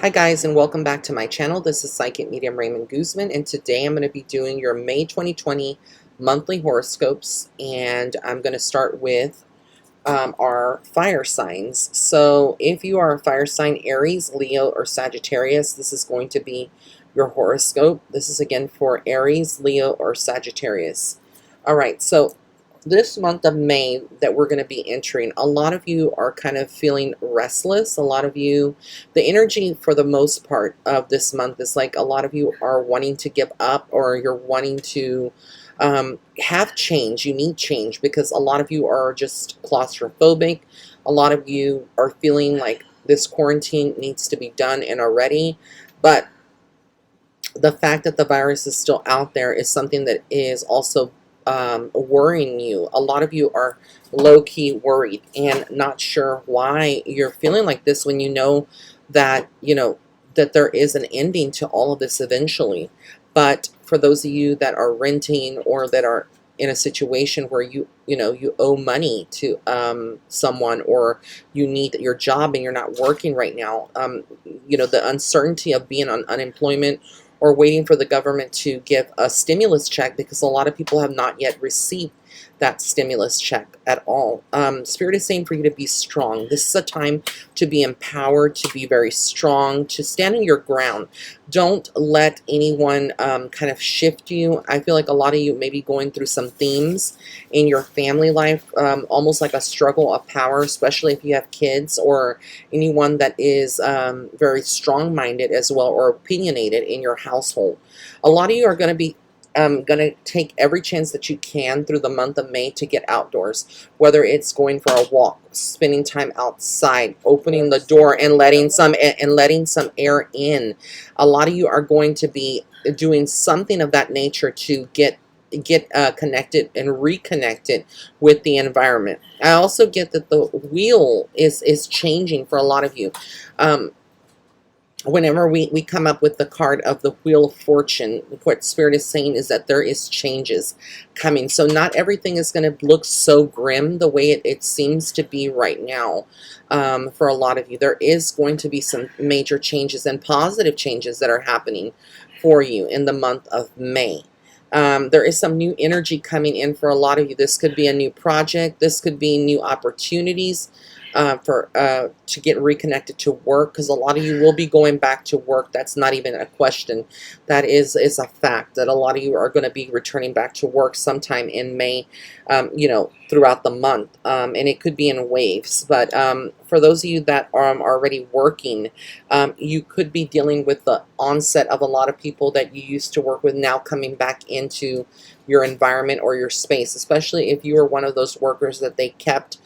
Hi guys, and welcome back to my channel. This is Psychic Medium Raymond Guzman, and today I'm going to be doing your May 2020 monthly horoscopes, and I'm going to start with our fire signs. So if you are a fire sign, Aries, Leo, or Sagittarius, this is going to be your horoscope. This is again for Aries, Leo, or Sagittarius. All right, so this month of May that we're going to be entering, a lot of you are kind of feeling restless. A lot of you, the energy for the most part of this month is like a lot of you are wanting to give up, or you're wanting to have change. You need change because a lot of you are just claustrophobic. A lot of you are feeling like this quarantine needs to be done and already. But the fact that the virus is still out there is something that is also worrying you. A lot of you are low-key worried and not sure why you're feeling like this when you know that that there is an ending to all of this eventually. But for those of you that are renting or that are in a situation where you owe money to someone, or you need your job and you're not working right now, the uncertainty of being on unemployment or waiting for the government to give a stimulus check, because a lot of people have not yet received that stimulus check at all. Spirit is saying for you to be strong. This is a time to be empowered, to be very strong, to stand in your ground. Don't let anyone kind of shift you. I feel like a lot of you may be going through some themes in your family life, almost like a struggle of power, especially if you have kids or anyone that is very strong-minded as well, or opinionated in your household. A lot of you are going to be going to take every chance that you can through the month of May to get outdoors, whether it's going for a walk, spending time outside, opening the door and letting some air in. A lot of you are going to be doing something of that nature to get connected and reconnected with the environment. I also get that the wheel is changing for a lot of you. Whenever we come up with the card of the Wheel of Fortune, what Spirit is saying is that there is changes coming. So not everything is going to look so grim the way it seems to be right now. For a lot of you, there is going to be some major changes and positive changes that are happening for you in the month of May. There is some new energy coming in for a lot of you. This could be a new project. This could be new opportunities to get reconnected to work, because a lot of you will be going back to work. That's not even a question. That is a fact that a lot of you are going to be returning back to work sometime in May, throughout the month, and it could be in waves. But for those of you that are already working, you could be dealing with the onset of a lot of people that you used to work with now coming back into your environment or your space, especially if you were one of those workers that they kept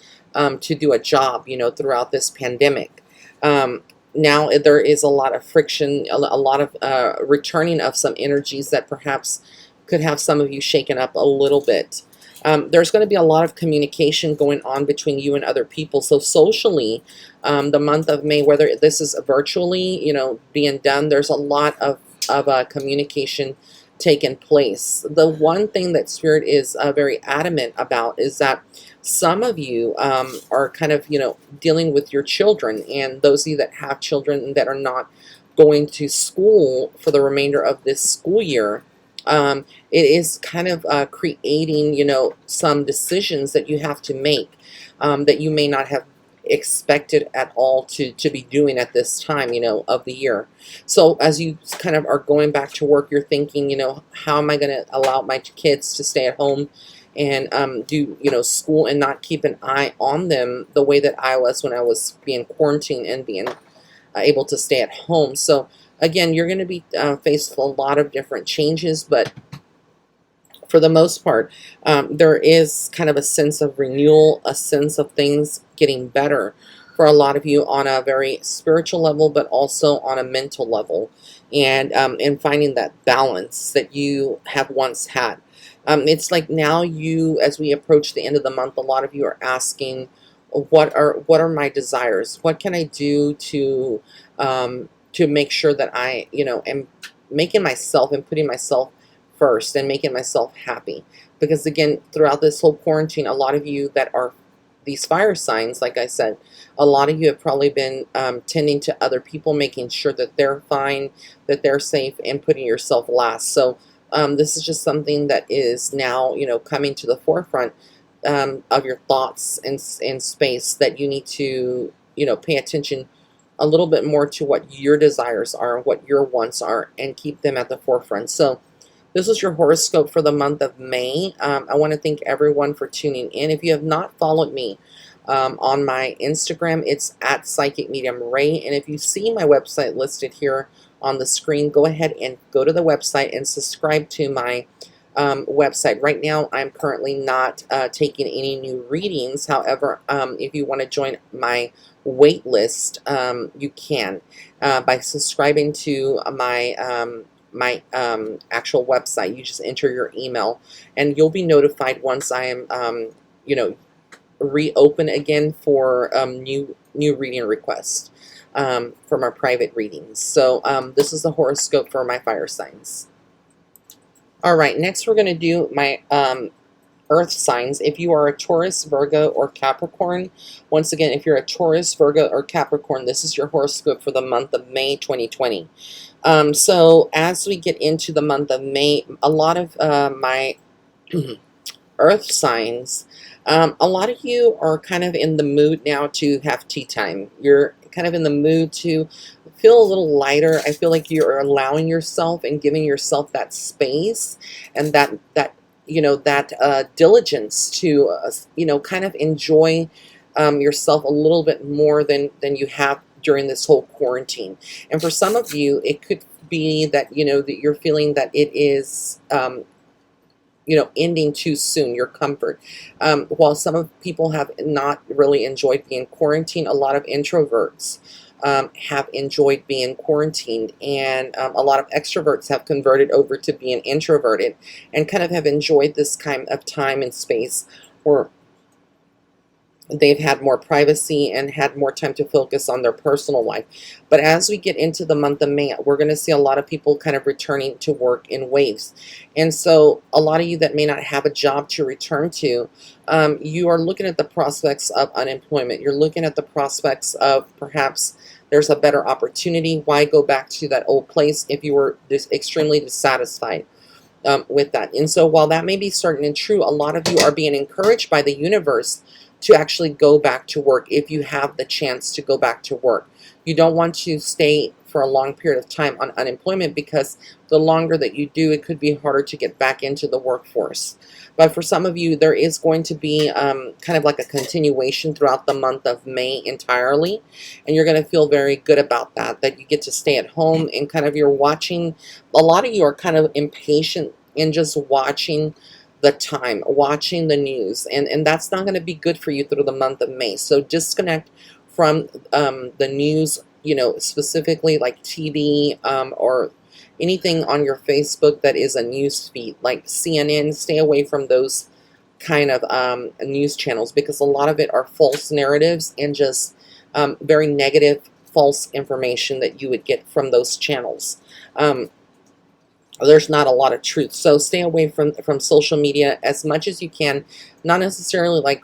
to do a job, throughout this pandemic. Now there is a lot of friction, a lot of returning of some energies that perhaps could have some of you shaken up a little bit. There's going to be a lot of communication going on between you and other people. So socially, the month of May, whether this is virtually, being done, there's a lot of communication taking place. The one thing that Spirit is very adamant about is that some of you are kind of, dealing with your children, and those of you that have children that are not going to school for the remainder of this school year, it is kind of creating, some decisions that you have to make that you may not have expected at all to be doing at this time, of the year. So as you kind of are going back to work, you're thinking, how am I going to allow my kids to stay at home and do school and not keep an eye on them the way that I was when I was being quarantined and being able to stay at home. So again, you're going to be faced with a lot of different changes, but for the most part, there is kind of a sense of renewal, a sense of things getting better for a lot of you on a very spiritual level, but also on a mental level, and finding that balance that you have once had. It's like now as we approach the end of the month, a lot of you are asking, what are my desires? What can I do to make sure that I, am making myself and putting myself first and making myself happy? Because again, throughout this whole quarantine, a lot of you that these fire signs, like I said, a lot of you have probably been tending to other people, making sure that they're fine, that they're safe, and putting yourself last. So this is just something that is now, coming to the forefront of your thoughts and space, that you need to, pay attention a little bit more to what your desires are, what your wants are, and keep them at the forefront. So this is your horoscope for the month of May. I want to thank everyone for tuning in. If you have not followed me on my Instagram, it's at Psychic Medium Ray. And if you see my website listed here on the screen, go ahead and go to the website and subscribe to my website. Right now, I'm currently not taking any new readings. However, if you want to join my wait list, you can by subscribing to my actual website. You just enter your email, and you'll be notified once I am, reopen again for new reading requests for my private readings. So this is the horoscope for my fire signs. All right, next we're going to do my earth signs. If you are a Taurus, Virgo, or Capricorn, once again, if you're a Taurus, Virgo, or Capricorn, this is your horoscope for the month of May 2020. So as we get into the month of May, a lot of my earth signs, a lot of you are kind of in the mood now to have tea time. You're kind of in the mood to feel a little lighter. I feel like you're allowing yourself and giving yourself that space and that diligence to kind of enjoy yourself a little bit more than you have during this whole quarantine. And for some of you, it could be that that you're feeling that it is ending too soon, your comfort. While some of people have not really enjoyed being quarantined, a lot of introverts have enjoyed being quarantined, and a lot of extroverts have converted over to being introverted and kind of have enjoyed this kind of time and space where they've had more privacy and had more time to focus on their personal life. But as we get into the month of May, we're going to see a lot of people kind of returning to work in waves. And so a lot of you that may not have a job to return to, you are looking at the prospects of unemployment. You're looking at the prospects of perhaps there's a better opportunity. Why go back to that old place if you were extremely dissatisfied with that? And so while that may be certain and true, a lot of you are being encouraged by the universe to actually go back to work if you have the chance to go back to work. You don't want to stay for a long period of time on unemployment, because the longer that you do, it could be harder to get back into the workforce. But for some of you, there is going to be kind of like a continuation throughout the month of May entirely, and you're going to feel very good about that you get to stay at home and kind of you're watching. A lot of you are kind of impatient in just watching the time, watching the news, and that's not going to be good for you through the month of May. So disconnect from the news, specifically like TV or anything on your Facebook that is a news feed like CNN. Stay away from those kind of news channels, because a lot of it are false narratives and just very negative, false information that you would get from those channels. There's not a lot of truth. So stay away from social media as much as you can. Not necessarily like,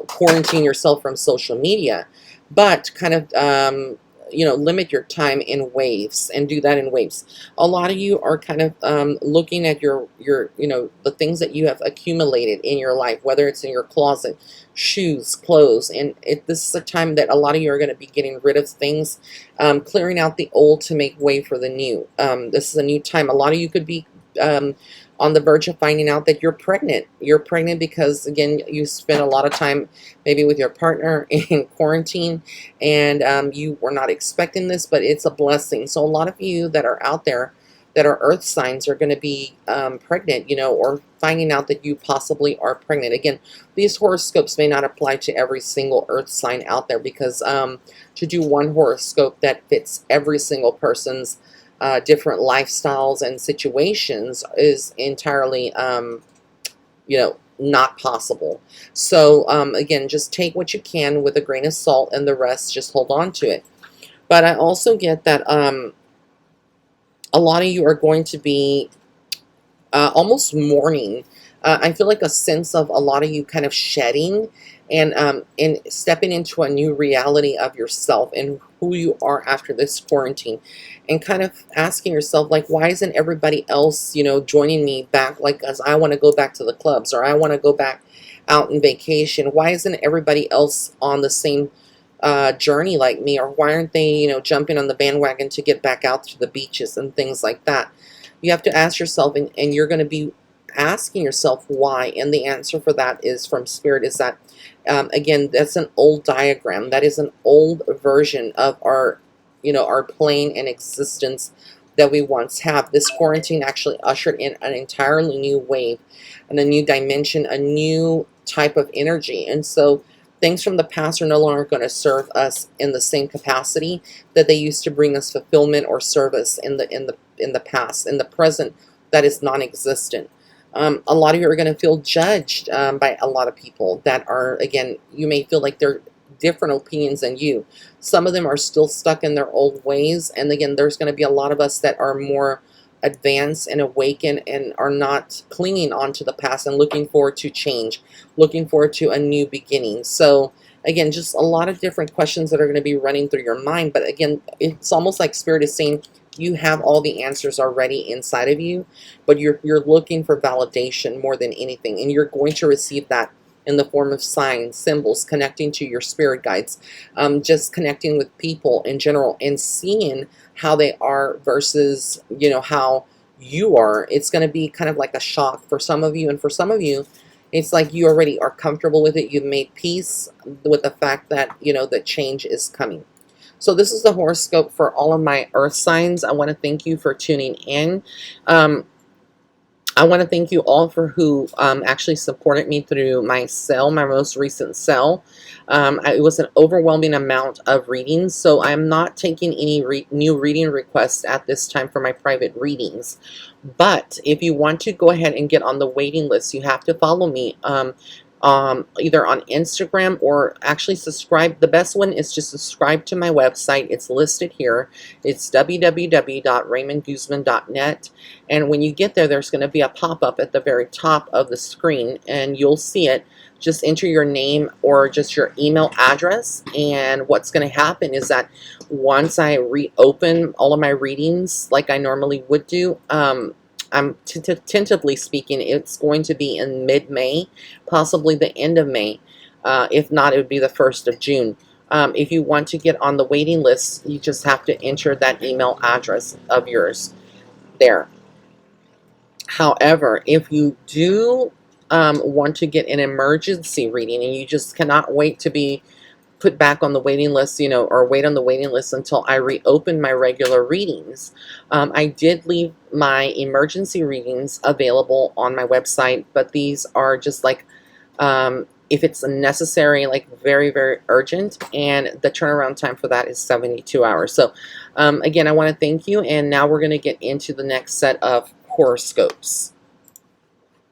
quarantine yourself from social media, but kind of, limit your time in waves and do that in waves. A lot of you are kind of looking at your the things that you have accumulated in your life, whether it's in your closet, shoes, clothes, and this is a time that a lot of you are going to be getting rid of things, clearing out the old to make way for the new. This is a new time. A lot of you could be on the verge of finding out that you're pregnant. You're pregnant because, again, you spent a lot of time maybe with your partner in quarantine, and you were not expecting this, but it's a blessing. So a lot of you that are out there that are earth signs are going to be pregnant, or finding out that you possibly are pregnant. Again, these horoscopes may not apply to every single earth sign out there, because to do one horoscope that fits every single person's different lifestyles and situations is entirely, not possible. So again, just take what you can with a grain of salt, and the rest just hold on to it. But I also get that a lot of you are going to be almost mourning I feel like a sense of a lot of you kind of shedding and stepping into a new reality of yourself and who you are after this quarantine, and kind of asking yourself, like, why isn't everybody else, joining me back? Like, as I want to go back to the clubs, or I want to go back out on vacation. Why isn't everybody else on the same journey like me? Or why aren't they, jumping on the bandwagon to get back out to the beaches and things like that? You have to ask yourself, and you're going to be asking yourself why. And the answer for that is from Spirit, is that, again, that's an old diagram. That is an old version of our plane and existence that we once have. This quarantine actually ushered in an entirely new wave and a new dimension, a new type of energy. And so things from the past are no longer going to serve us in the same capacity that they used to bring us fulfillment or service in the past. In the present, that is non-existent. A lot of you are going to feel judged by a lot of people that are, again, you may feel like they're different opinions than you. Some of them are still stuck in their old ways. And again, there's going to be a lot of us that are more advanced and awakened and are not clinging on to the past and looking forward to change, looking forward to a new beginning. So again, just a lot of different questions that are going to be running through your mind. But again, it's almost like Spirit is saying you have all the answers already inside of you, but you're looking for validation more than anything. And you're going to receive that in the form of signs, symbols, connecting to your spirit guides, just connecting with people in general and seeing how they are versus, how you are. It's going to be kind of like a shock for some of you. And for some of you, it's like you already are comfortable with it. You've made peace with the fact that, that change is coming. So this is the horoscope for all of my earth signs. I want to thank you for tuning in. I want to thank you all for who actually supported me through my sale, my most recent sale. It was an overwhelming amount of readings, so I'm not taking any new reading requests at this time for my private readings. But if you want to go ahead and get on the waiting list, you have to follow me either on Instagram or actually subscribe. The best one is to subscribe to my website. It's listed here. It's www.raymondguzman.net. And when you get there, there's going to be a pop-up at the very top of the screen, and you'll see it. Just enter your name or just your email address. And what's going to happen is that once I reopen all of my readings like I normally would do, I'm tentatively speaking, it's going to be in mid-May, possibly the end of May. If not, it would be the 1st of June. If you want to get on the waiting list, you just have to enter that email address of yours there. However, if you do want to get an emergency reading and you just cannot wait to be put back on the waiting list, or wait on the waiting list until I reopen my regular readings, I did leave my emergency readings available on my website, but these are just like, if it's necessary, like very, very urgent, and the turnaround time for that is 72 hours. So again, I want to thank you, and now we're going to get into the next set of horoscopes.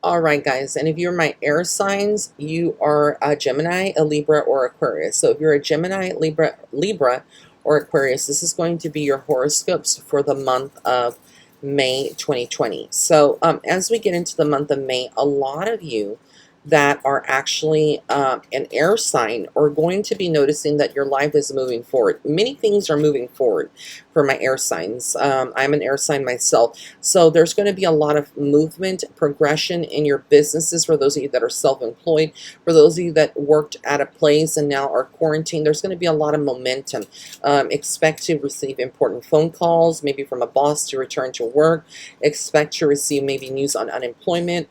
All right, guys, and if you're my air signs, you are a Gemini, a Libra, or Aquarius. So if you're a Gemini, Libra, or Aquarius, this is going to be your horoscopes for the month of May 2020. So as we get into the month of May, a lot of you that are actually an air sign are going to be noticing that your life is moving forward. Many things are moving forward for my air signs. I'm an air sign myself. So there's going to be a lot of movement, progression in your businesses for those of you that are self-employed, for those of you that worked at a place and now are quarantined. There's going to be a lot of momentum. Expect to receive important phone calls, maybe from a boss to return to work. Expect to receive maybe news on unemployment.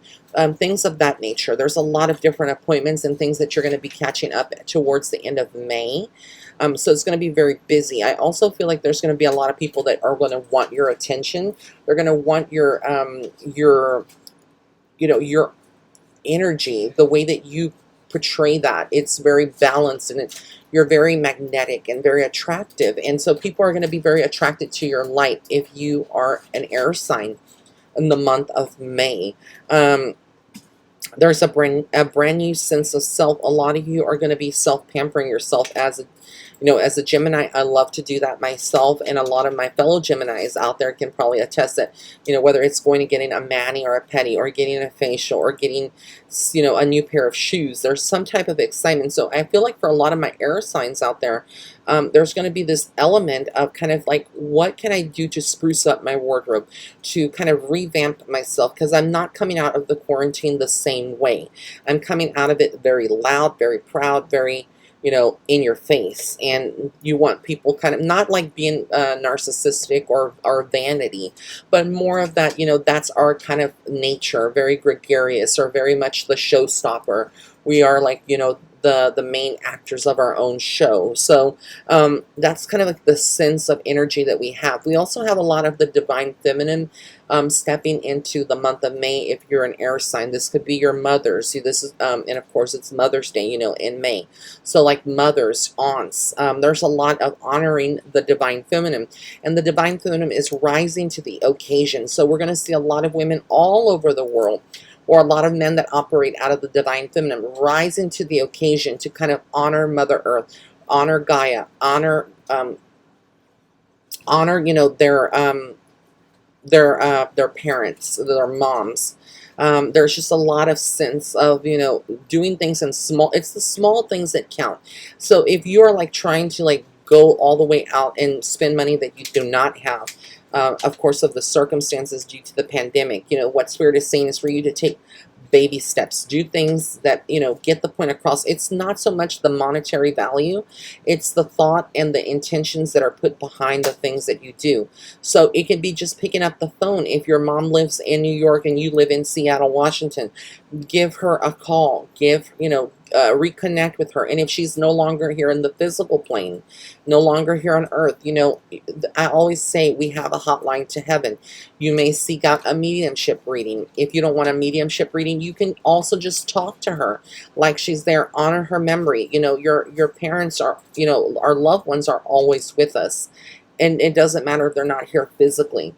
Things of that nature. There's a lot of different appointments and things that you're going to be catching up towards the end of May. So it's going to be very busy. I also feel like there's going to be a lot of people that are going to want your attention. They're going to want your energy, the way that you portray that. It's very balanced, and you're very magnetic and very attractive. And so people are going to be very attracted to your light if you are an air sign in the month of May. There's a brand new sense of self. A lot of you are going to be self-pampering yourself as As a Gemini, I love to do that myself, and a lot of my fellow Geminis out there can probably attest that, whether it's going to getting a mani or a pedi, or getting a facial, or getting, a new pair of shoes, there's some type of excitement. So I feel like for a lot of my air signs out there, there's going to be this element of kind of like, what can I do to spruce up my wardrobe, to kind of revamp myself, because I'm not coming out of the quarantine the same way. I'm coming out of it very loud, very proud, very, in your face. And you want people kind of not like being narcissistic or vanity, but more of that, that's our kind of nature, very gregarious, or very much the showstopper. We are like, the main actors of our own show. So that's kind of like the sense of energy that we have. We also have a lot of the divine feminine stepping into the month of May. If you're an air sign, this could be your mothers. See, this is and of course it's Mother's Day, in May. So like mothers, aunts, there's a lot of honoring the divine feminine, and the divine feminine is rising to the occasion. So we're going to see a lot of women all over the world, or a lot of men that operate out of the divine feminine, rising to the occasion to kind of honor Mother Earth, honor Gaia, honor their parents, their moms. There's just a lot of sense of, doing things in small. It's the small things that count. So if you're like trying to like go all the way out and spend money that you do not have, of course, of the circumstances due to the pandemic, what Spirit is saying is for you to take baby steps, do things that, get the point across. It's not so much the monetary value, it's the thought and the intentions that are put behind the things that you do. So it can be just picking up the phone. If your mom lives in New York and you live in Seattle, Washington, give her a call, reconnect with her. And if she's no longer here in the physical plane, no longer here on earth, I always say we have a hotline to heaven. You may seek out a mediumship reading. If you don't want a mediumship reading, you can also just talk to her like she's there. Honor her memory. Your parents are, our loved ones are always with us, and it doesn't matter if they're not here physically.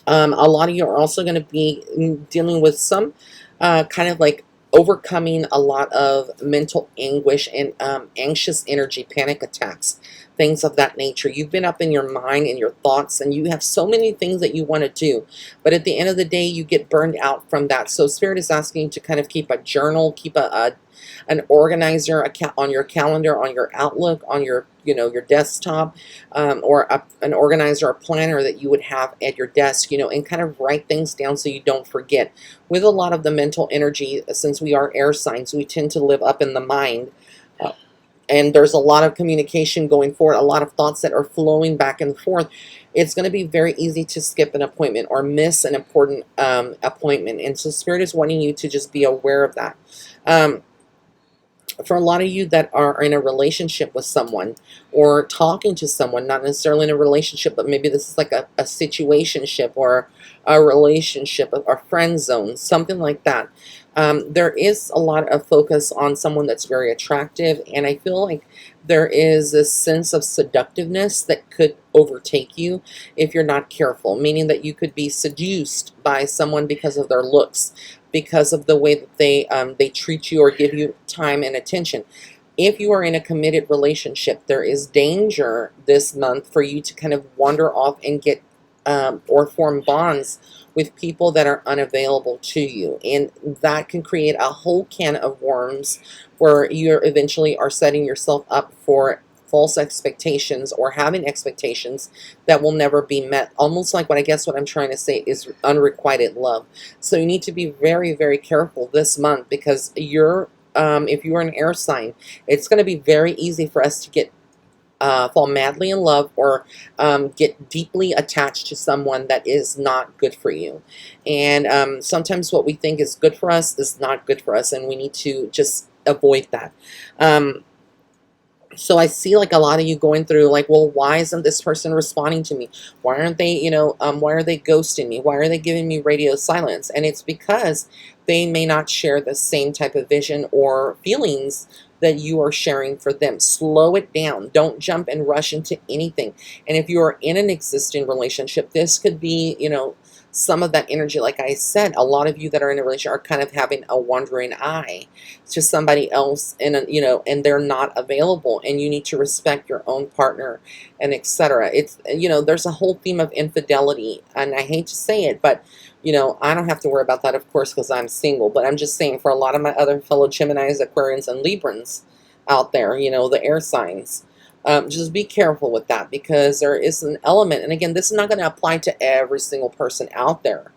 A lot of you are also going to be dealing with some kind of like overcoming a lot of mental anguish and anxious energy, panic attacks, things of that nature. You've been up in your mind and your thoughts, and you have so many things that you want to do, but at the end of the day, you get burned out from that. So Spirit is asking you to kind of keep a journal, keep an organizer on your calendar, on your Outlook, on your your desktop, or an organizer or planner that you would have at your desk, and kind of write things down so you don't forget. With a lot of the mental energy, since we are air signs, we tend to live up in the mind. And there's a lot of communication going forward, a lot of thoughts that are flowing back and forth. It's going to be very easy to skip an appointment or miss an important appointment. And so Spirit is wanting you to just be aware of that. For a lot of you that are in a relationship with someone, or talking to someone, not necessarily in a relationship, but maybe this is like a situationship, or a relationship, or friend zone, something like that. There is a lot of focus on someone that's very attractive, and I feel like there is this sense of seductiveness that could overtake you if you're not careful, meaning that you could be seduced by someone because of their looks, because of the way that they treat you or give you time and attention. If you are in a committed relationship, there is danger this month for you to kind of wander off and get or form bonds with people that are unavailable to you, and that can create a whole can of worms where you eventually are setting yourself up for false expectations, or having expectations that will never be met. Almost like what I'm trying to say is unrequited love. So you need to be very, very careful this month, because if you're an air sign, it's going to be very easy for us to get fall madly in love, or get deeply attached to someone that is not good for you. And sometimes what we think is good for us is not good for us, and we need to just avoid that. So I see like a lot of you going through like, well, why isn't this person responding to me? Why aren't they, why are they ghosting me? Why are they giving me radio silence? And it's because they may not share the same type of vision or feelings that you are sharing for them. Slow it down. Don't jump and rush into anything. And if you are in an existing relationship, this could be, some of that energy, like I said, a lot of you that are in a relationship are kind of having a wandering eye to somebody else, and and they're not available, and you need to respect your own partner, and etc. It's, there's a whole theme of infidelity, and I hate to say it, but I don't have to worry about that, of course, because I'm single. But I'm just saying, for a lot of my other fellow Geminis, Aquarians, and Librans out there, the air signs, just be careful with that, because there is an element, and again, this is not going to apply to every single person out there,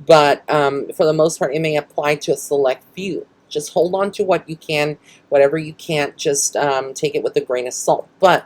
but for the most part, it may apply to a select few. Just hold on to what you can. Whatever you can't, just take it with a grain of salt. But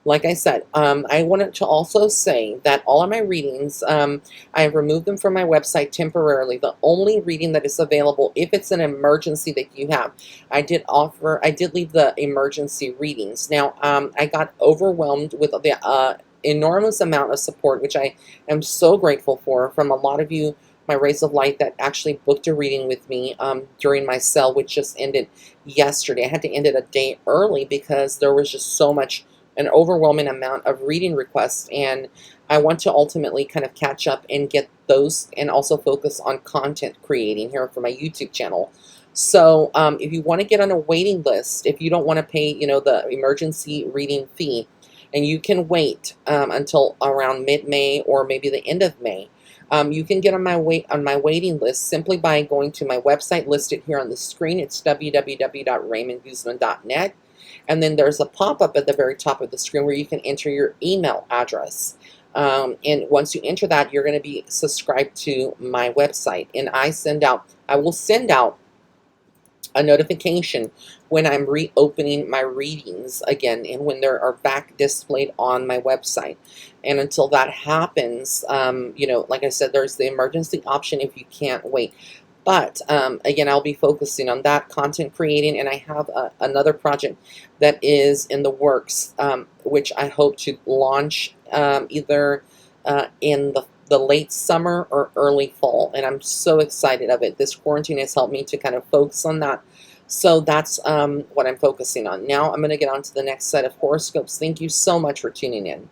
like I said, I wanted to also say that all of my readings, I have removed them from my website temporarily. The only reading that is available, if it's an emergency that you have, I did leave the emergency readings. Now, I got overwhelmed with the enormous amount of support, which I am so grateful for, from a lot of you, my rays of light, that actually booked a reading with me during my sale, which just ended yesterday. I had to end it a day early because there was just so much, an overwhelming amount of reading requests, and I want to ultimately kind of catch up and get those, and also focus on content creating here for my YouTube channel. So if you want to get on a waiting list, if you don't want to pay, the emergency reading fee, and you can wait until around mid-May or maybe the end of May, you can get on my waiting list simply by going to my website listed here on the screen. It's www.raymondguzman.net. And then there's a pop-up at the very top of the screen where you can enter your email address. And once you enter that, you're going to be subscribed to my website. And I will send out a notification when I'm reopening my readings again, and when they are back displayed on my website. And until that happens, like I said, there's the emergency option if you can't wait. But again, I'll be focusing on that, content creating, and I have another project that is in the works, which I hope to launch either in the late summer or early fall, and I'm so excited of it. This quarantine has helped me to kind of focus on that. So that's what I'm focusing on. Now I'm going to get on to the next set of horoscopes. Thank you so much for tuning in.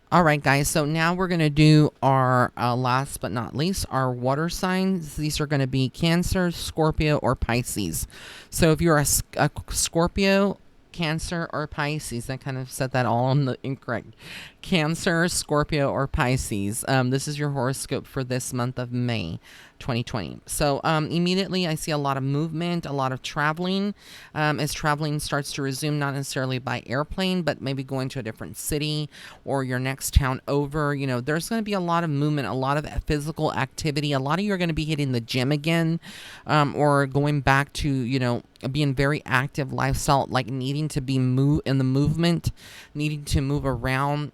All right, guys, so now we're going to do our last but not least, our water signs. These are going to be Cancer, Scorpio, or Pisces. So if you're a Scorpio, Cancer, or Pisces, I kind of said that all on the incorrect. Cancer, Scorpio, or Pisces. This is your horoscope for this month of May 2020. So immediately I see a lot of movement, a lot of traveling, as traveling starts to resume, not necessarily by airplane, but maybe going to a different city or your next town over. There's going to be a lot of movement, a lot of physical activity. A lot of you are going to be hitting the gym again, or going back to, being very active lifestyle, like needing to be in the movement, needing to move around.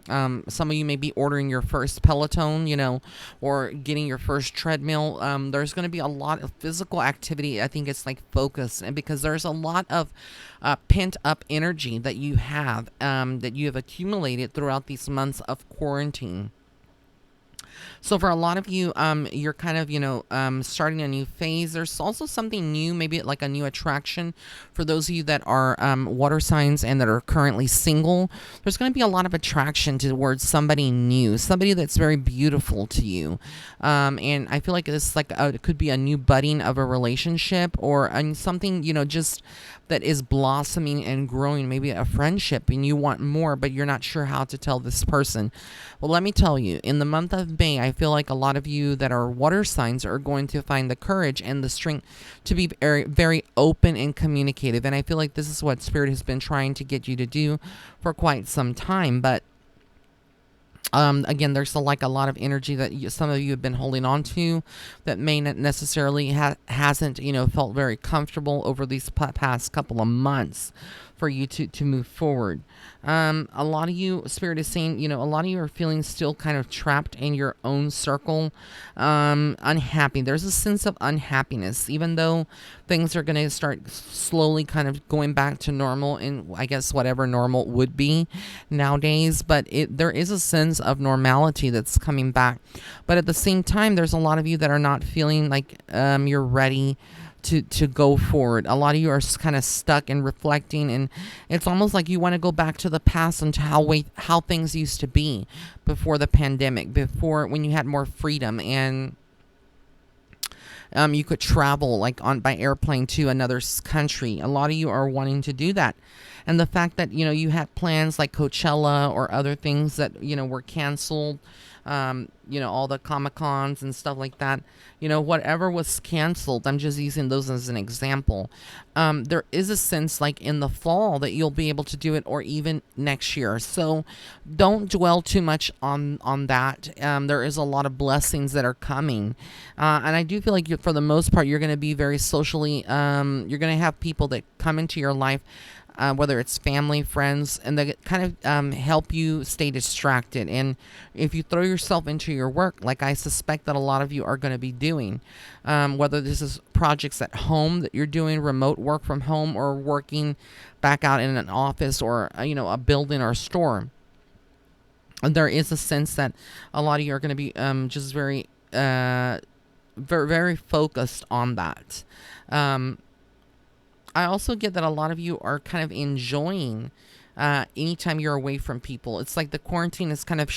Some of you may be ordering your first Peloton, or getting your first treadmill. There's going to be a lot of physical activity. I think it's like focus, and because there's a lot of pent up energy that you have accumulated throughout these months of quarantine. So for a lot of you, you're kind of, starting a new phase. There's also something new, maybe like a new attraction for those of you that are water signs and that are currently single. There's going to be a lot of attraction towards somebody new, somebody that's very beautiful to you. And I feel like this it could be a new budding of a relationship, or something, just that is blossoming and growing, maybe a friendship, and you want more, but you're not sure how to tell this person. Well, let me tell you, in the month of May, I feel like a lot of you that are water signs are going to find the courage and the strength to be very, very open and communicative. And I feel like this is what Spirit has been trying to get you to do for quite some time. But again, there's a lot of energy that some of you have been holding on to that may not necessarily hasn't felt very comfortable over these past couple of months for you to move forward. A lot of you, Spirit is saying, a lot of you are feeling still kind of trapped in your own circle, unhappy. There's a sense of unhappiness, even though things are going to start slowly kind of going back to normal, and I guess whatever normal would be nowadays. But there is a sense of normality that's coming back. But at the same time, there's a lot of you that are not feeling like you're ready to go forward. A lot of you are kind of stuck and reflecting, and it's almost like you want to go back to the past and to how things used to be before the pandemic, before when you had more freedom and you could travel like on by airplane to another country. A lot of you are wanting to do that, and the fact that you had plans like Coachella or other things that were canceled. All the Comic Cons and stuff like that. Whatever was canceled. I'm just using those as an example. There is a sense like in the fall that you'll be able to do it, or even next year. So don't dwell too much on that. There is a lot of blessings that are coming, and I do feel like for the most part you're going to be very socially. You're going to have people that come into your life. Whether it's family, friends, and they kind of help you stay distracted. And if you throw yourself into your work, like I suspect that a lot of you are going to be doing, whether this is projects at home that you're doing, remote work from home, or working back out in an office or a building or a store, there is a sense that a lot of you are going to be just very, very focused on that. I also get that a lot of you are kind of enjoying anytime you're away from people. It's like the quarantine has kind of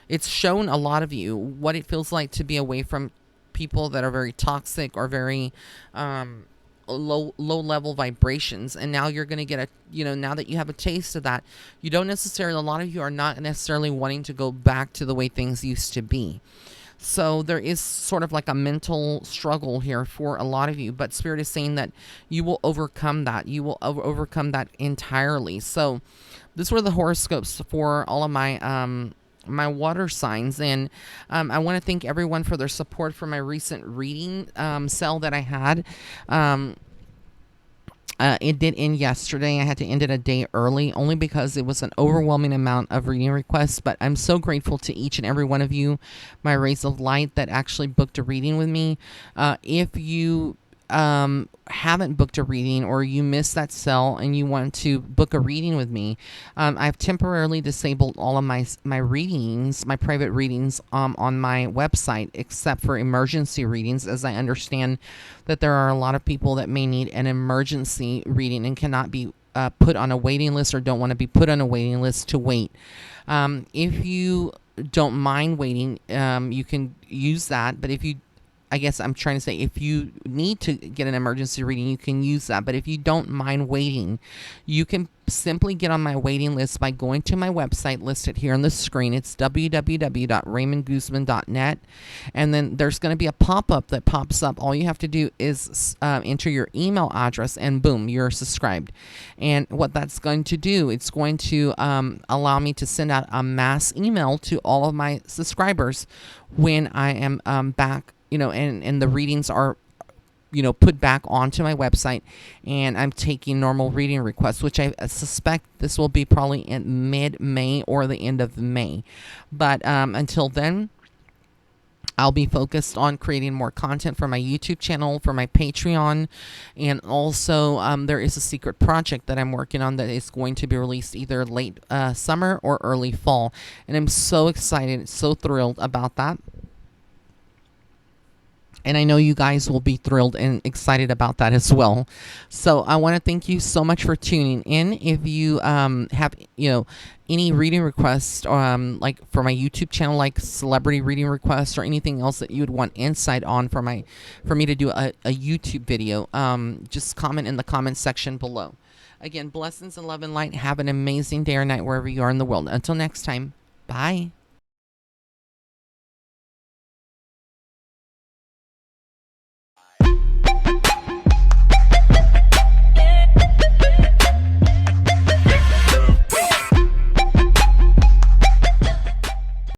it's shown a lot of you what it feels like to be away from people that are very toxic or very low level vibrations. And now you're going to get now that you have a taste of that, a lot of you are not necessarily wanting to go back to the way things used to be. So there is sort of like a mental struggle here for a lot of you, but Spirit is saying that you will overcome that. You will overcome that entirely. So these were the horoscopes for all of my my water signs, and I want to thank everyone for their support for my recent reading sale that I had. It did end yesterday. I had to end it a day early only because it was an overwhelming amount of reading requests, but I'm so grateful to each and every one of you, my rays of light, that actually booked a reading with me. If you haven't booked a reading, or you missed that sale and you want to book a reading with me, I've temporarily disabled all of my readings, my private readings, on my website, except for emergency readings, as I understand that there are a lot of people that may need an emergency reading and cannot be put on a waiting list, or don't want to be put on a waiting list to wait. If you don't mind waiting, you can use that. But I guess I'm trying to say, if you need to get an emergency reading, you can use that. But if you don't mind waiting, you can simply get on my waiting list by going to my website listed here on the screen. It's www.raymondguzman.net. And then there's going to be a pop-up that pops up. All you have to do is enter your email address, and boom, you're subscribed. And what that's going to do, it's going to allow me to send out a mass email to all of my subscribers when I am back, and the readings are, put back onto my website, and I'm taking normal reading requests, which I suspect this will be probably in mid-May or the end of May. But until then, I'll be focused on creating more content for my YouTube channel, for my Patreon, and also there is a secret project that I'm working on that is going to be released either late summer or early fall. And I'm so excited, so thrilled about that. And I know you guys will be thrilled and excited about that as well. So I want to thank you so much for tuning in. If you have, any reading requests, like for my YouTube channel, like celebrity reading requests, or anything else that you would want insight on for me to do a YouTube video, just comment in the comment section below. Again, blessings and love and light. Have an amazing day or night wherever you are in the world. Until next time, bye.